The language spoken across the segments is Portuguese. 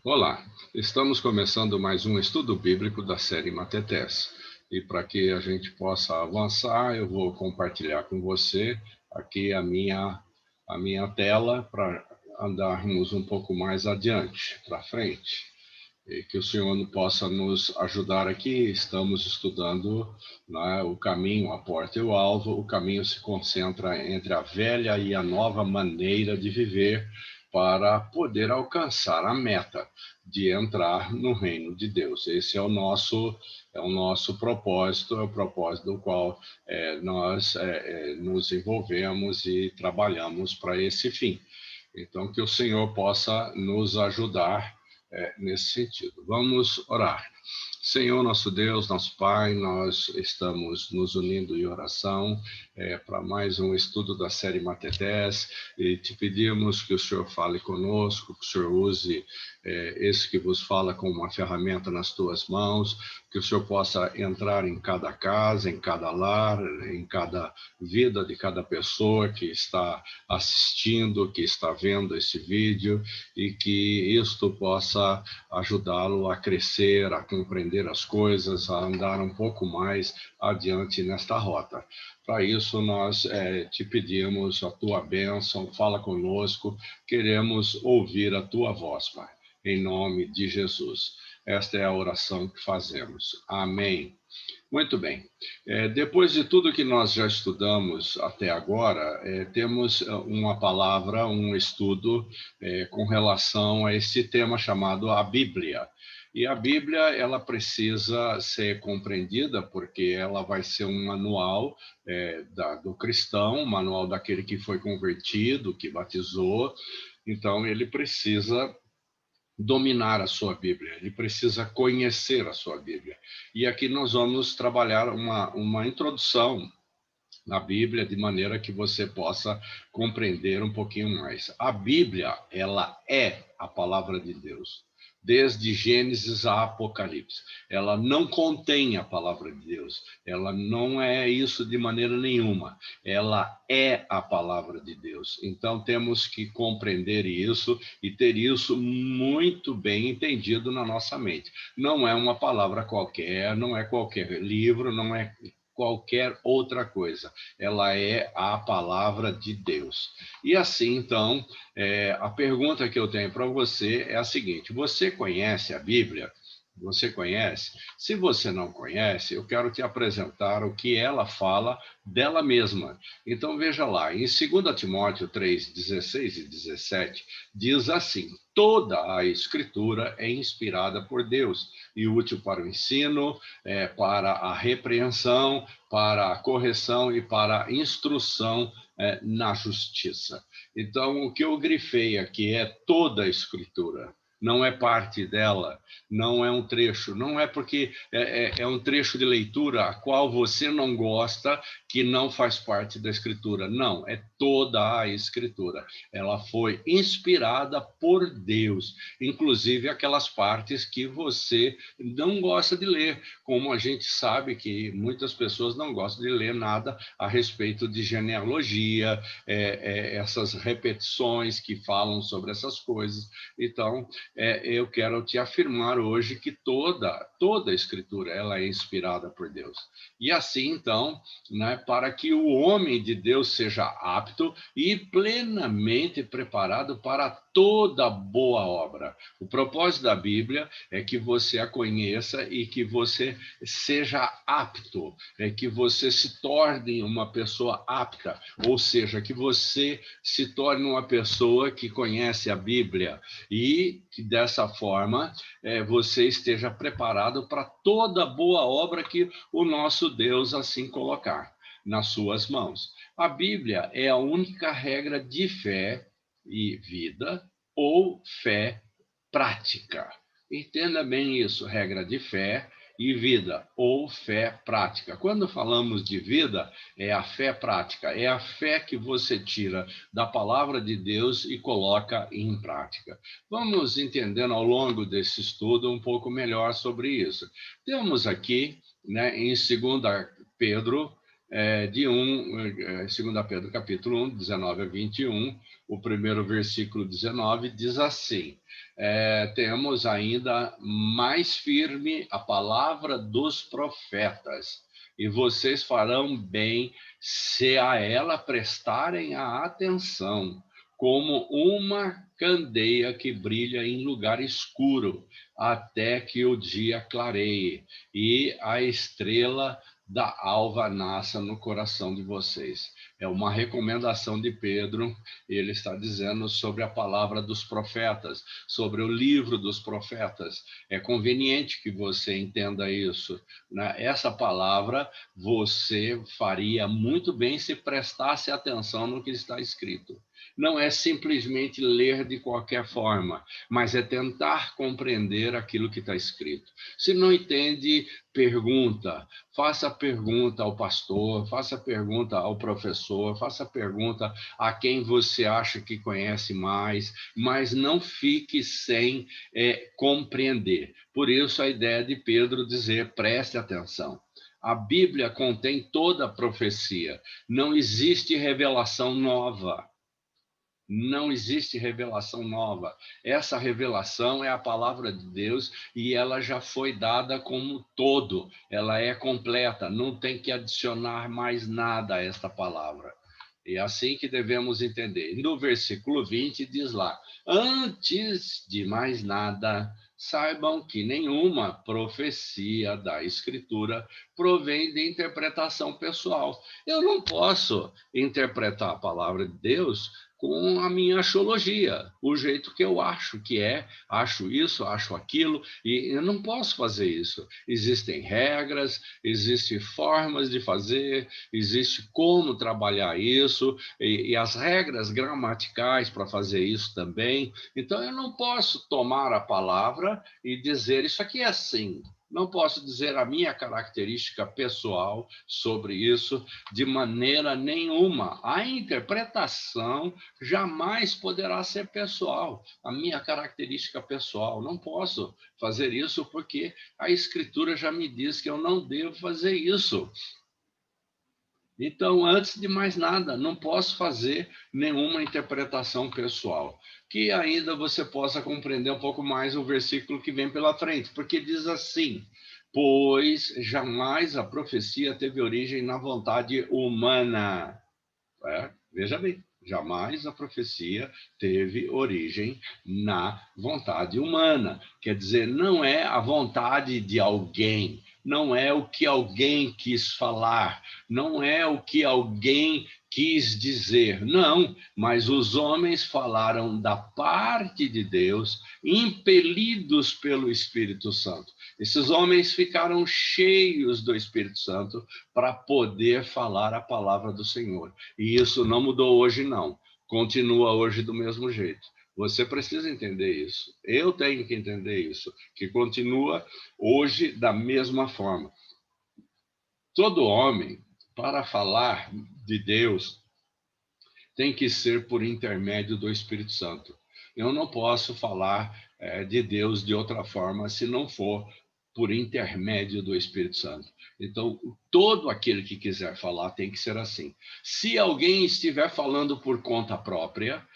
Olá, estamos começando mais um estudo bíblico da série Matetés. E para que a gente possa avançar, eu vou compartilhar com você aqui a minha tela para andarmos um pouco mais adiante, para frente. E que o Senhor possa nos ajudar aqui. Estamos estudando, né, o caminho, a porta e o alvo. O caminho se concentra entre a velha e a nova maneira de viver para poder alcançar a meta de entrar no reino de Deus. Esse é o nosso propósito, é o propósito do qual nós nos envolvemos e trabalhamos para esse fim. Então, que o Senhor possa nos ajudar nesse sentido. Vamos orar. Senhor, nosso Deus, nosso Pai, nós estamos nos unindo em oração para mais um estudo da série Matetés e te pedimos que o Senhor fale conosco, que o Senhor use esse que vos fala como uma ferramenta nas tuas mãos, que o Senhor possa entrar em cada casa, em cada lar, em cada vida de cada pessoa que está assistindo, que está vendo esse vídeo, e que isto possa ajudá-lo a crescer, a compreender as coisas, a andar um pouco mais adiante nesta rota. Para isso, nós te pedimos a tua bênção, fala conosco, queremos ouvir a tua voz, Pai, em nome de Jesus. Esta é a oração que fazemos. Amém. Muito bem. Depois de tudo que nós já estudamos até agora, temos uma palavra, um estudo com relação a esse tema chamado a Bíblia. E a Bíblia, ela precisa ser compreendida porque ela vai ser um manual do cristão, um manual daquele que foi convertido, que batizou. Então, ele precisa dominar a sua Bíblia, ele precisa conhecer a sua Bíblia. E aqui nós vamos trabalhar uma introdução na Bíblia, de maneira que você possa compreender um pouquinho mais. A Bíblia, ela é a palavra de Deus, desde Gênesis a Apocalipse. Ela não contém a palavra de Deus, ela não é isso de maneira nenhuma, ela é a palavra de Deus. Então temos que compreender isso e ter isso muito bem entendido na nossa mente. Não é uma palavra qualquer, não é qualquer livro, não é qualquer outra coisa. Ela é a palavra de Deus. E assim, então, a pergunta que eu tenho para você é a seguinte: você conhece a Bíblia? Você conhece? Se você não conhece, eu quero te apresentar o que ela fala dela mesma. Então veja lá, em 2 Timóteo 3, 16 e 17, diz assim: toda a Escritura é inspirada por Deus e útil para o ensino, para a repreensão, para a correção e para a instrução na justiça. Então, o que eu grifei aqui é toda a Escritura. Não é parte dela, não é um trecho, não é porque é um trecho de leitura a qual você não gosta, que não faz parte da Escritura. Não, é toda a Escritura. Ela foi inspirada por Deus, inclusive aquelas partes que você não gosta de ler, como a gente sabe que muitas pessoas não gostam de ler nada a respeito de genealogia, essas repetições que falam sobre essas coisas. Então, eu quero te afirmar hoje que toda a Escritura ela é inspirada por Deus. E assim, então, né, para que o homem de Deus seja apto e plenamente preparado para toda boa obra. O propósito da Bíblia é que você a conheça e que você seja apto, que você se torne uma pessoa apta, ou seja, que você se torne uma pessoa que conhece a Bíblia e que dessa forma você esteja preparado para toda boa obra que o nosso Deus assim colocar nas suas mãos. A Bíblia é a única regra de fé e vida ou fé prática. Entenda bem isso, regra de fé e vida, ou fé prática. Quando falamos de vida, é a fé prática, é a fé que você tira da palavra de Deus e coloca em prática. Vamos entendendo ao longo desse estudo um pouco melhor sobre isso. Temos aqui, né, em 2 Pedro 2 Pedro capítulo 1, 19 a 21, o primeiro versículo 19 diz assim: temos ainda mais firme a palavra dos profetas, e vocês farão bem se a ela prestarem a atenção, como uma candeia que brilha em lugar escuro, até que o dia clareie e a estrela da alva nasça no coração de vocês. É uma recomendação de Pedro, ele está dizendo sobre a palavra dos profetas, sobre o livro dos profetas. É conveniente que você entenda isso, né? Essa palavra você faria muito bem se prestasse atenção no que está escrito. Não é simplesmente ler de qualquer forma, mas é tentar compreender aquilo que está escrito. Se não entende, pergunta. Faça pergunta ao pastor, faça pergunta ao professor, faça pergunta a quem você acha que conhece mais, mas não fique sem compreender. Por isso a ideia de Pedro dizer, preste atenção. A Bíblia contém toda a profecia. Não existe revelação nova. Não existe revelação nova. Essa revelação é a palavra de Deus e ela já foi dada como todo. Ela é completa, não tem que adicionar mais nada a esta palavra. É assim que devemos entender. No versículo 20 diz lá: antes de mais nada, saibam que nenhuma profecia da Escritura provém de interpretação pessoal. Eu não posso interpretar a palavra de Deus com a minha axiologia, o jeito que eu acho que acho isso, acho aquilo, e eu não posso fazer isso. Existem regras, existem formas de fazer, existe como trabalhar isso, e as regras gramaticais para fazer isso também. Então, eu não posso tomar a palavra e dizer, isso aqui é assim. Não posso dizer a minha característica pessoal sobre isso de maneira nenhuma. A interpretação jamais poderá ser pessoal. A minha característica pessoal. Não posso fazer isso porque a Escritura já me diz que eu não devo fazer isso. Então, antes de mais nada, não posso fazer nenhuma interpretação pessoal. Que ainda você possa compreender um pouco mais o versículo que vem pela frente, porque diz assim: pois jamais a profecia teve origem na vontade humana. Veja bem, jamais a profecia teve origem na vontade humana. Quer dizer, não é a vontade de alguém, não é o que alguém quis falar, não é o que alguém quis dizer, não, mas os homens falaram da parte de Deus, impelidos pelo Espírito Santo. Esses homens ficaram cheios do Espírito Santo para poder falar a palavra do Senhor. E isso não mudou hoje, não. Continua hoje do mesmo jeito. Você precisa entender isso. Eu tenho que entender isso, que continua hoje da mesma forma. Todo homem, para falar de Deus, tem que ser por intermédio do Espírito Santo. Eu não posso falar de Deus de outra forma se não for por intermédio do Espírito Santo. Então, todo aquele que quiser falar tem que ser assim. Se alguém estiver falando por conta própria,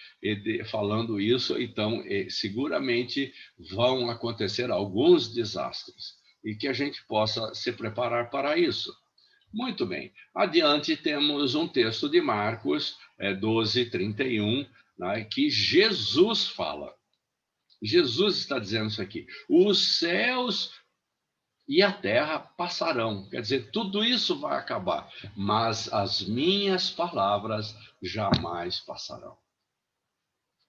falando isso, então seguramente vão acontecer alguns desastres e que a gente possa se preparar para isso. Muito bem. Adiante temos um texto de Marcos 12:31, né, que Jesus fala. Jesus está dizendo isso aqui. Os céus e a terra passarão. Quer dizer, tudo isso vai acabar, mas as minhas palavras jamais passarão.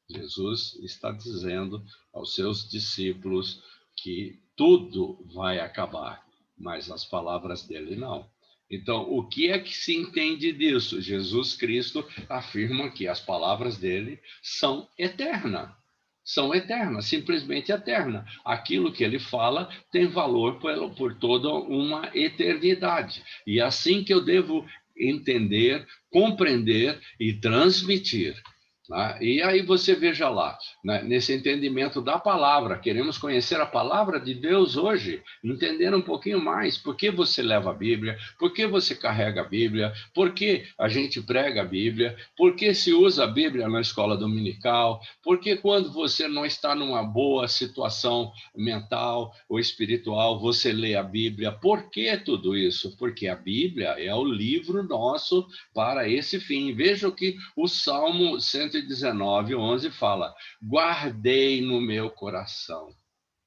Jesus está dizendo aos seus discípulos que tudo vai acabar, mas as palavras dele não. Então, o que é que se entende disso? Jesus Cristo afirma que as palavras dele são eternas. São eternas, simplesmente eternas. Aquilo que ele fala tem valor por toda uma eternidade. E é assim que eu devo entender, compreender e transmitir. Né? E aí você veja lá, né, nesse entendimento da palavra, queremos conhecer a palavra de Deus hoje, entender um pouquinho mais por que você leva a Bíblia, por que você carrega a Bíblia, por que a gente prega a Bíblia, por que se usa a Bíblia na escola dominical, por que quando você não está numa boa situação mental ou espiritual, você lê a Bíblia. Por que tudo isso? Porque a Bíblia é o livro nosso para esse fim. Veja que o Salmo 119, 11 fala: guardei no meu coração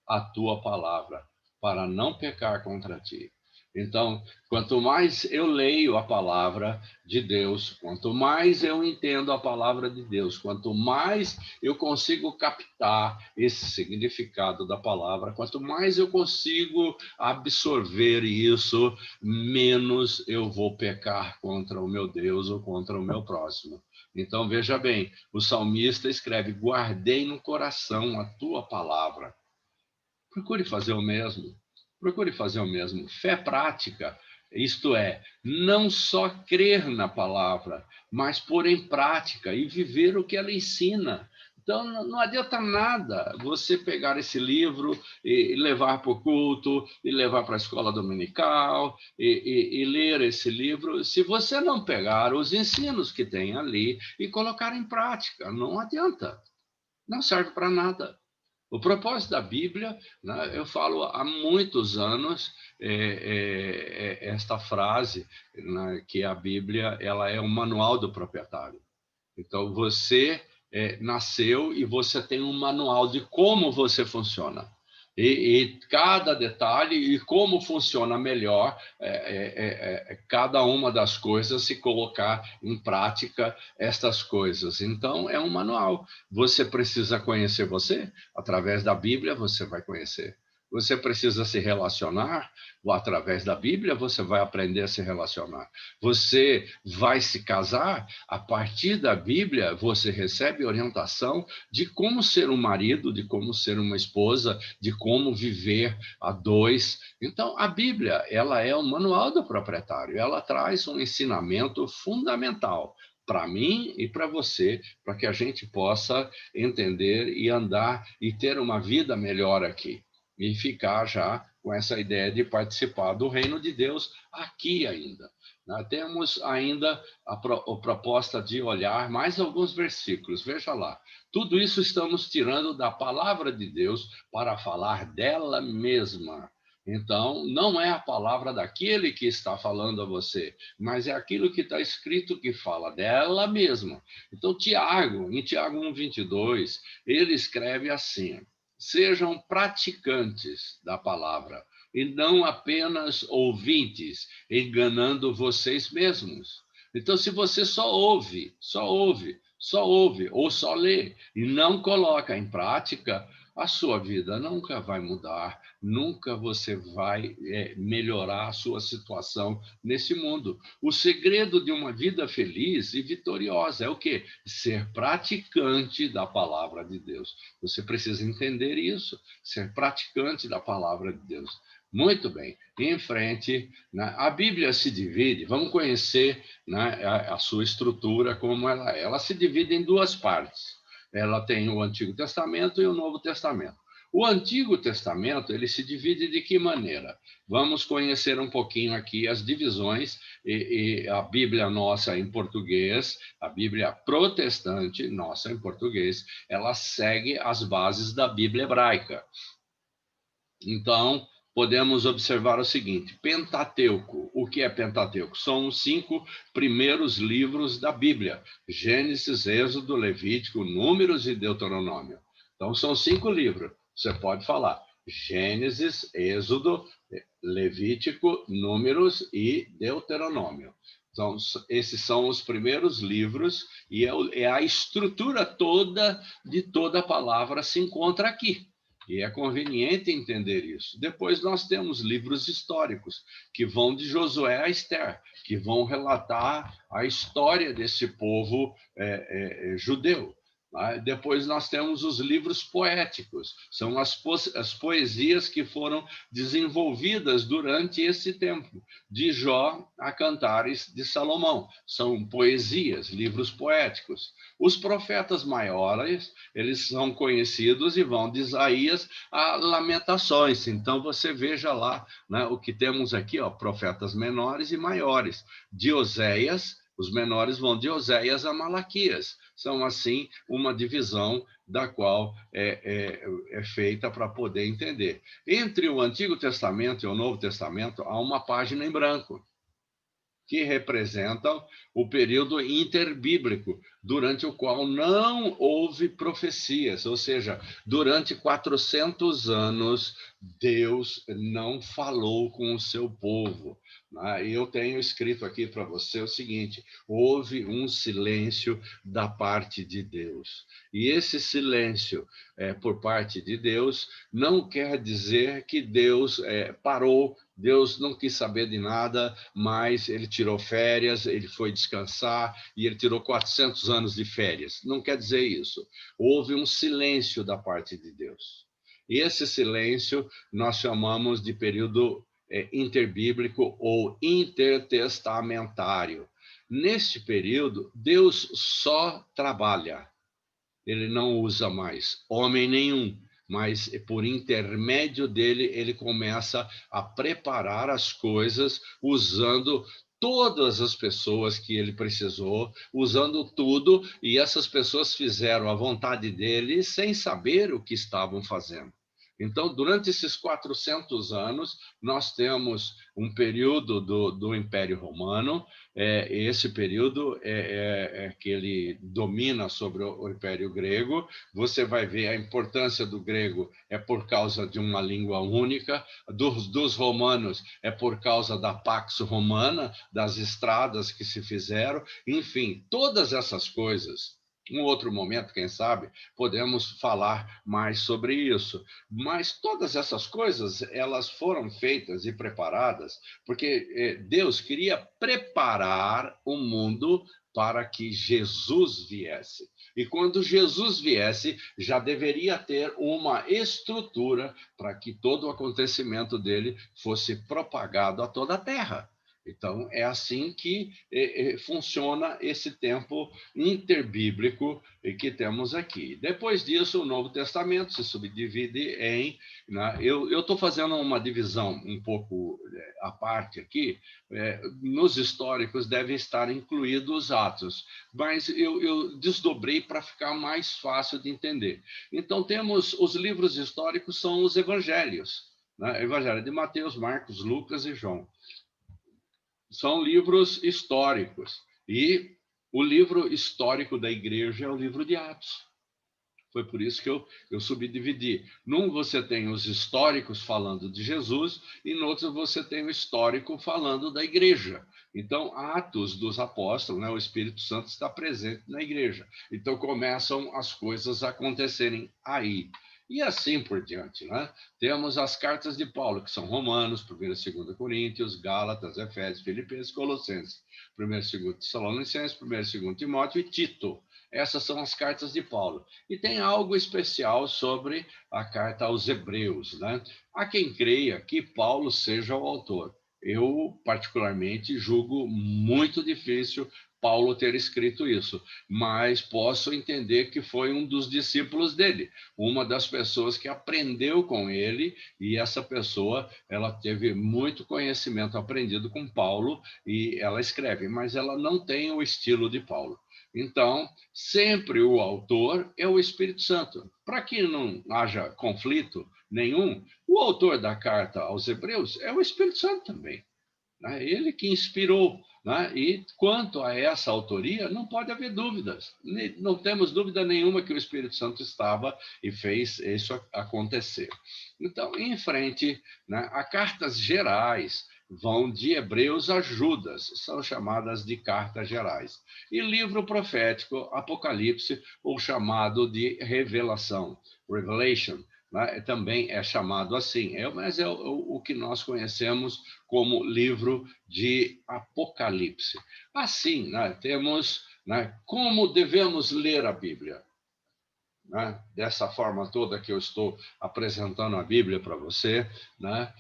a tua palavra, para não pecar contra ti. Então, quanto mais eu leio a palavra de Deus, quanto mais eu entendo a palavra de Deus, quanto mais eu consigo captar esse significado da palavra, quanto mais eu consigo absorver isso, menos eu vou pecar contra o meu Deus ou contra o meu próximo. Então, veja bem, o salmista escreve: guardei no coração a tua palavra. Procure fazer o mesmo. Procure fazer o mesmo. Fé prática, isto é, não só crer na palavra, mas pôr em prática e viver o que ela ensina. Então, não adianta nada você pegar esse livro e levar para o culto, e levar para a escola dominical, e ler esse livro, se você não pegar os ensinos que tem ali e colocar em prática. Não adianta. Não serve para nada. O propósito da Bíblia, né, eu falo há muitos anos esta frase, né, que a Bíblia ela é um manual do proprietário. Então, você nasceu e você tem um manual de como você funciona. E cada detalhe e como funciona melhor cada uma das coisas, se colocar em prática estas coisas. Então, é um manual. Você precisa conhecer você, através da Bíblia você vai conhecer. Você precisa se relacionar, através da Bíblia você vai aprender a se relacionar. Você vai se casar, a partir da Bíblia você recebe orientação de como ser um marido, de como ser uma esposa, de como viver a dois. Então, a Bíblia, ela é o manual do proprietário, ela traz um ensinamento fundamental para mim e para você, para que a gente possa entender e andar e ter uma vida melhor aqui. E ficar já com essa ideia de participar do reino de Deus aqui ainda. Nós temos ainda a proposta de olhar mais alguns versículos. Veja lá. Tudo isso estamos tirando da palavra de Deus para falar dela mesma. Então, não é a palavra daquele que está falando a você, mas é aquilo que está escrito que fala dela mesma. Então, Tiago, em Tiago 1:22, ele escreve assim: sejam praticantes da palavra e não apenas ouvintes, enganando vocês mesmos. Então, se você só ouve ou só lê e não coloca em prática, a sua vida nunca vai mudar, nunca você vai melhorar a sua situação nesse mundo. O segredo de uma vida feliz e vitoriosa é o quê? Ser praticante da palavra de Deus. Você precisa entender isso, ser praticante da palavra de Deus. Muito bem, em frente, né, a Bíblia se divide, vamos conhecer, né, a sua estrutura, como ela é. Ela se divide em duas partes. Ela tem o Antigo Testamento e o Novo Testamento. O Antigo Testamento, ele se divide de que maneira? Vamos conhecer um pouquinho aqui as divisões, e a Bíblia nossa em português, a Bíblia protestante nossa em português, ela segue as bases da Bíblia hebraica. Então, podemos observar o seguinte: Pentateuco. O que é Pentateuco? São os 5 primeiros livros da Bíblia: Gênesis, Êxodo, Levítico, Números e Deuteronômio. Então, são 5 livros. Você pode falar Gênesis, Êxodo, Levítico, Números e Deuteronômio. Então, esses são os primeiros livros e é a estrutura toda de toda a palavra se encontra aqui. E é conveniente entender isso. Depois nós temos livros históricos, que vão de Josué a Esther, que vão relatar a história desse povo judeu. Depois nós temos os livros poéticos, são as poesias que foram desenvolvidas durante esse tempo, de Jó a Cantares de Salomão. São poesias, livros poéticos. Os profetas maiores, eles são conhecidos e vão de Isaías a Lamentações. Então você veja lá, né, o que temos aqui, ó, profetas menores e maiores. De Oséias, os menores vão de Oséias a Malaquias. São, assim, uma divisão da qual é feita para poder entender. Entre o Antigo Testamento e o Novo Testamento, há uma página em branco, que representam o período interbíblico, durante o qual não houve profecias, ou seja, durante 400 anos, Deus não falou com o seu povo. Eu tenho escrito aqui para você o seguinte: houve um silêncio da parte de Deus. E esse silêncio por parte de Deus não quer dizer que Deus parou, Deus não quis saber de nada, mas ele tirou férias, ele foi descansar e ele tirou 400 anos de férias. Não quer dizer isso. Houve um silêncio da parte de Deus. E esse silêncio nós chamamos de período interbíblico ou intertestamentário. Neste período, Deus só trabalha. Ele não usa mais homem nenhum, mas por intermédio dele, ele começa a preparar as coisas usando todas as pessoas que ele precisou, usando tudo, e essas pessoas fizeram a vontade dele sem saber o que estavam fazendo. Então, durante esses 400 anos, nós temos um período do Império Romano. Esse período é que ele domina sobre o Império Grego. Você vai ver a importância do grego é por causa de uma língua única, dos romanos é por causa da Pax Romana, das estradas que se fizeram, enfim, todas essas coisas. Um outro momento, quem sabe, podemos falar mais sobre isso. Mas todas essas coisas, elas foram feitas e preparadas porque Deus queria preparar o mundo para que Jesus viesse. E quando Jesus viesse, já deveria ter uma estrutura para que todo o acontecimento dele fosse propagado a toda a terra. Então, é assim que funciona esse tempo interbíblico que temos aqui. Depois disso, o Novo Testamento se subdivide em... Eu estou fazendo uma divisão um pouco à parte aqui. Nos históricos devem estar incluídos os Atos, mas eu desdobrei para ficar mais fácil de entender. Então, temos os livros históricos, são os evangelhos. Evangelho de Mateus, Marcos, Lucas e João. São livros históricos. E o livro histórico da igreja é o livro de Atos. Foi por isso que eu subdividi. Num você tem os históricos falando de Jesus, e no outro você tem o histórico falando da igreja. Então, Atos dos Apóstolos, o Espírito Santo está presente na igreja. Então, começam as coisas a acontecerem aí. E assim por diante. Temos as cartas de Paulo, que são Romanos, 1ª e 2ª Coríntios, Gálatas, Efésios, Filipenses, Colossenses, 1ª e 2ª Tessalonicenses, 1ª e 2ª Timóteo e Tito. Essas são as cartas de Paulo. E tem algo especial sobre a carta aos Hebreus. Há quem creia que Paulo seja o autor. Eu, particularmente, julgo muito difícil Paulo ter escrito isso, mas posso entender que foi um dos discípulos dele, uma das pessoas que aprendeu com ele, e essa pessoa, ela teve muito conhecimento aprendido com Paulo, e ela escreve, mas ela não tem o estilo de Paulo. Então, sempre o autor é o Espírito Santo. Para que não haja conflito nenhum, o autor da carta aos Hebreus é o Espírito Santo também. Ele que inspirou. E quanto a essa autoria, não pode haver dúvidas. Não temos dúvida nenhuma que o Espírito Santo estava e fez isso acontecer. Então, em frente, a cartas gerais vão de Hebreus a Judas, são chamadas de cartas gerais. E livro profético, Apocalipse, ou chamado de Revelação, Revelation, também é chamado assim, mas é o que nós conhecemos como livro de Apocalipse. Assim, temos como devemos ler a Bíblia. né, dessa forma toda que eu estou apresentando a Bíblia para você, né,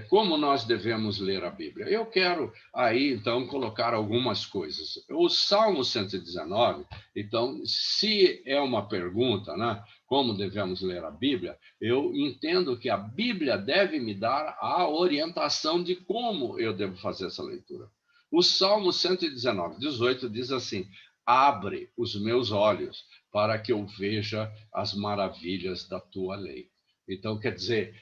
como nós devemos ler a Bíblia. Eu quero aí, então, colocar algumas coisas. O Salmo 119, então, se é uma pergunta, né, como devemos ler a Bíblia, eu entendo que a Bíblia deve me dar a orientação de como eu devo fazer essa leitura. O Salmo 119, 18 diz assim: abre os meus olhos para que eu veja as maravilhas da tua lei. Então, quer dizer,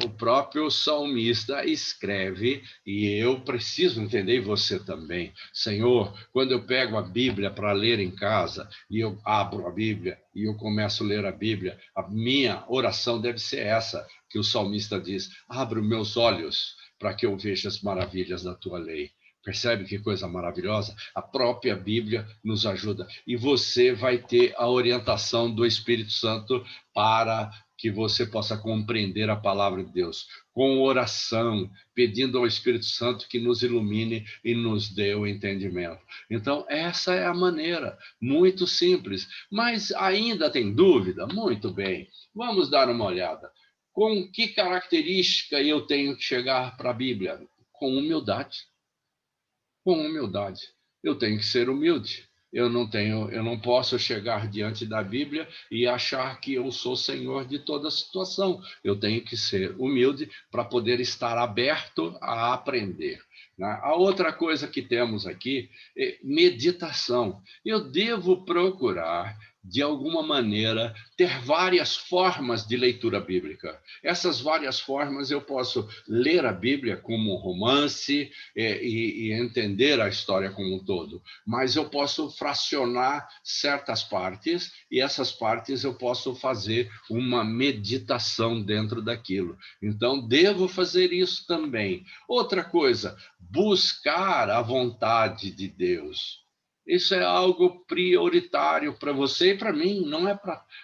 o próprio salmista escreve, e eu preciso entender, e você também, Senhor, quando eu pego a Bíblia para ler em casa, e eu abro a Bíblia, e eu começo a ler a Bíblia, a minha oração deve ser essa, que o salmista diz: abre os meus olhos para que eu veja as maravilhas da tua lei. Percebe que coisa maravilhosa? A própria Bíblia nos ajuda. E você vai ter a orientação do Espírito Santo para que você possa compreender a palavra de Deus. Com oração, pedindo ao Espírito Santo que nos ilumine e nos dê o entendimento. Então, essa é a maneira, muito simples. Mas ainda tem dúvida? Muito bem. Vamos dar uma olhada. Com que característica eu tenho que chegar para a Bíblia? Com humildade. Com humildade. Eu tenho que ser humilde. Eu não posso chegar diante da Bíblia e achar que eu sou senhor de toda a situação. Eu tenho que ser humilde para poder estar aberto a aprender. A outra coisa que temos aqui é meditação. Eu devo procurar, de alguma maneira, ter várias formas de leitura bíblica. Essas várias formas eu posso ler a Bíblia como romance, e entender a história como um todo. Mas eu posso fracionar certas partes e essas partes eu posso fazer uma meditação dentro daquilo. Então, devo fazer isso também. Outra coisa, buscar a vontade de Deus. Isso é algo prioritário para você e para mim, não é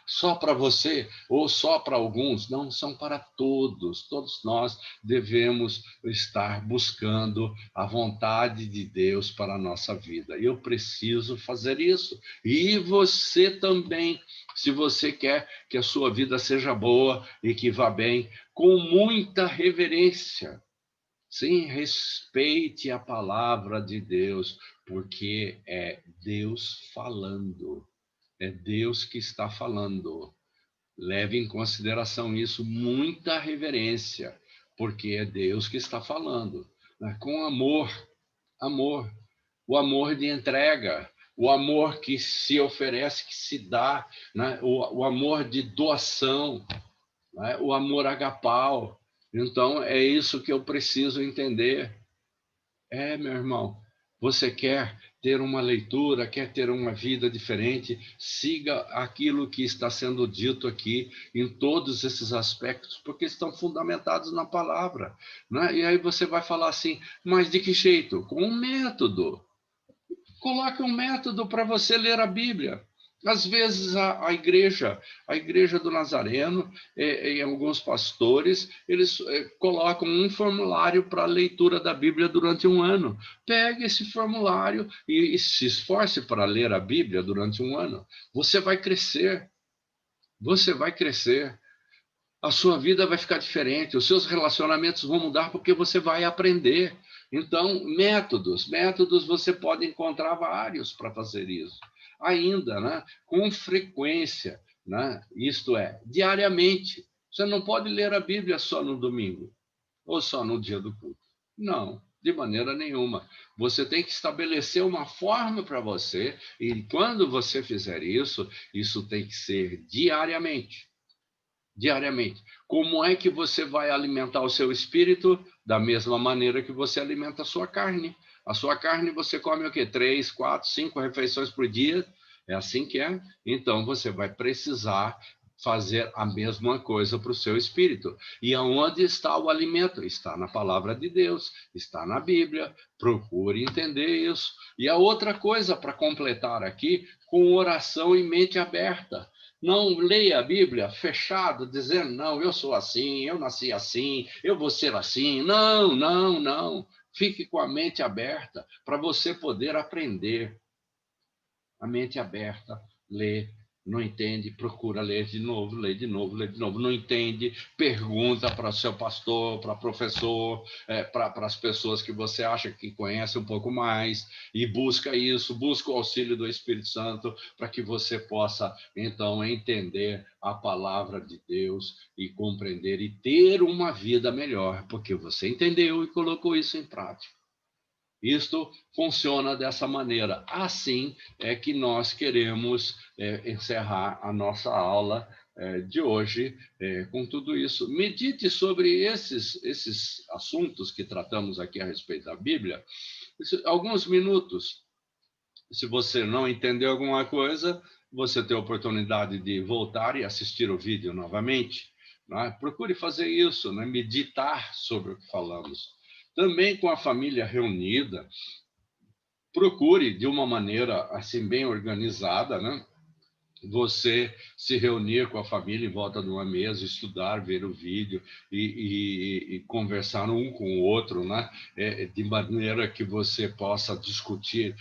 só para você ou só para alguns, não, são para todos. Todos nós devemos estar buscando a vontade de Deus para a nossa vida. Eu preciso fazer isso. E você também, se você quer que a sua vida seja boa e que vá bem, com muita reverência. Sim, respeite a palavra de Deus, porque é Deus falando. É Deus que está falando. Leve em consideração isso, muita reverência, porque é Deus que está falando, né? Com amor, amor, o amor de entrega, o amor que se oferece, que se dá, né? O amor de doação, né? O amor agapau. Então, é isso que eu preciso entender. Meu irmão, você quer ter uma leitura, quer ter uma vida diferente, siga aquilo que está sendo dito aqui em todos esses aspectos, porque estão fundamentados na palavra, né? E aí você vai falar assim, mas de que jeito? Com um método. Coloque um método para você ler a Bíblia. Às vezes a igreja do Nazareno, e alguns pastores, eles colocam um formulário para a leitura da Bíblia durante um ano. Pegue esse formulário e se esforce para ler a Bíblia durante um ano. Você vai crescer, você vai crescer. A sua vida vai ficar diferente, os seus relacionamentos vão mudar porque você vai aprender. Então, métodos você pode encontrar vários para fazer isso. Ainda, né, com frequência, né, isto é, diariamente. Você não pode ler a Bíblia só no domingo ou só no dia do culto. Não, de maneira nenhuma. Você tem que estabelecer uma forma para você, e quando você fizer isso, isso tem que ser diariamente. Diariamente. Como é que você vai alimentar o seu espírito? Da mesma maneira que você alimenta a sua carne. A sua carne você come o quê? 3, 4, 5 refeições por dia? É assim que é? Então você vai precisar fazer a mesma coisa para o seu espírito. E aonde está o alimento? Está na palavra de Deus, está na Bíblia. Procure entender isso. E a outra coisa para completar aqui, com oração e mente aberta. Não leia a Bíblia fechado, dizendo, não, eu sou assim, eu nasci assim, eu vou ser assim. Não, não, não. Fique com a mente aberta para você poder aprender. A mente aberta, ler Não entende, procura ler de novo, ler de novo, ler de novo. Não entende, pergunta para seu pastor, para professor, para as pessoas que você acha que conhece um pouco mais, e busca isso, busca o auxílio do Espírito Santo para que você possa, então, entender a palavra de Deus e compreender e ter uma vida melhor, porque você entendeu e colocou isso em prática. Isto funciona dessa maneira. Assim é que nós queremos encerrar a nossa aula de hoje com tudo isso. Medite sobre esses assuntos que tratamos aqui a respeito da Bíblia, alguns minutos. Se você não entendeu alguma coisa, você tem a oportunidade de voltar e assistir o vídeo novamente. Né? Procure fazer isso, né? Meditar sobre o que falamos. Também com a família reunida, procure de uma maneira assim bem organizada, né? Você se reunir com a família em volta de uma mesa, estudar, ver o vídeo e conversar um com o outro, né? De maneira que você possa discutir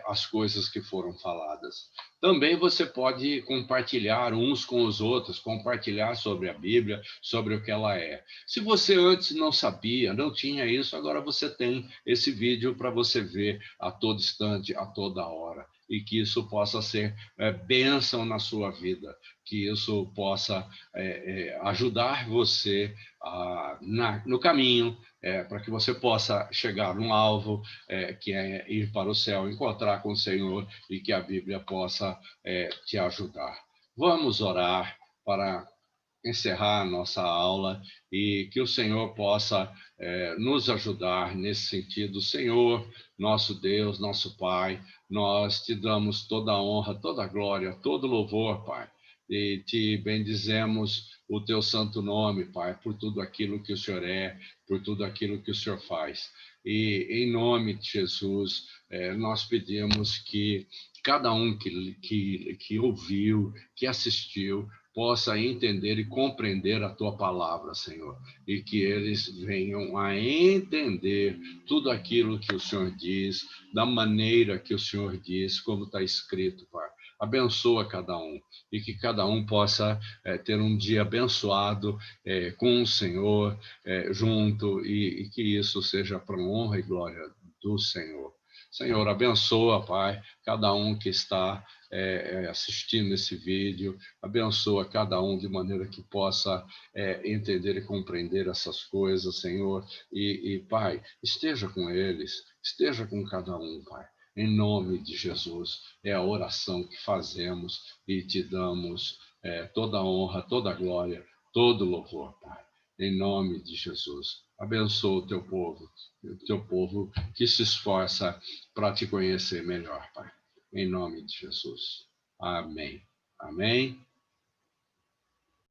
as coisas que foram faladas. Também você pode compartilhar uns com os outros, compartilhar sobre a Bíblia, sobre o que ela é. Se você antes não sabia, não tinha isso, agora você tem esse vídeo para você ver a todo instante, a toda hora. E que isso possa ser bênção na sua vida, que isso possa ajudar você no caminho, para que você possa chegar num alvo, que é ir para o céu, encontrar com o Senhor e que a Bíblia possa te ajudar. Vamos orar para encerrar a nossa aula e que o Senhor possa nos ajudar nesse sentido. Senhor, nosso Deus, nosso Pai, nós te damos toda a honra, toda a glória, todo louvor, Pai, e te bendizemos o teu santo nome, Pai, por tudo aquilo que o Senhor é, por tudo aquilo que o Senhor faz. E em nome de Jesus, nós pedimos que cada um que ouviu, que assistiu, possa entender e compreender a tua palavra, Senhor, e que eles venham a entender tudo aquilo que o Senhor diz, da maneira que o Senhor diz, como está escrito, Pai. Abençoa cada um e que cada um possa ter um dia abençoado com o Senhor junto e que isso seja para a honra e glória do Senhor. Senhor, abençoa, Pai, cada um que está assistindo esse vídeo, abençoa cada um de maneira que possa entender e compreender essas coisas, Senhor, e Pai, esteja com eles, esteja com cada um, Pai. Em nome de Jesus, é a oração que fazemos e te damos toda a honra, toda a glória, todo o louvor, Pai. Em nome de Jesus. Abençoa o teu povo que se esforça para te conhecer melhor, Pai. Em nome de Jesus. Amém. Amém.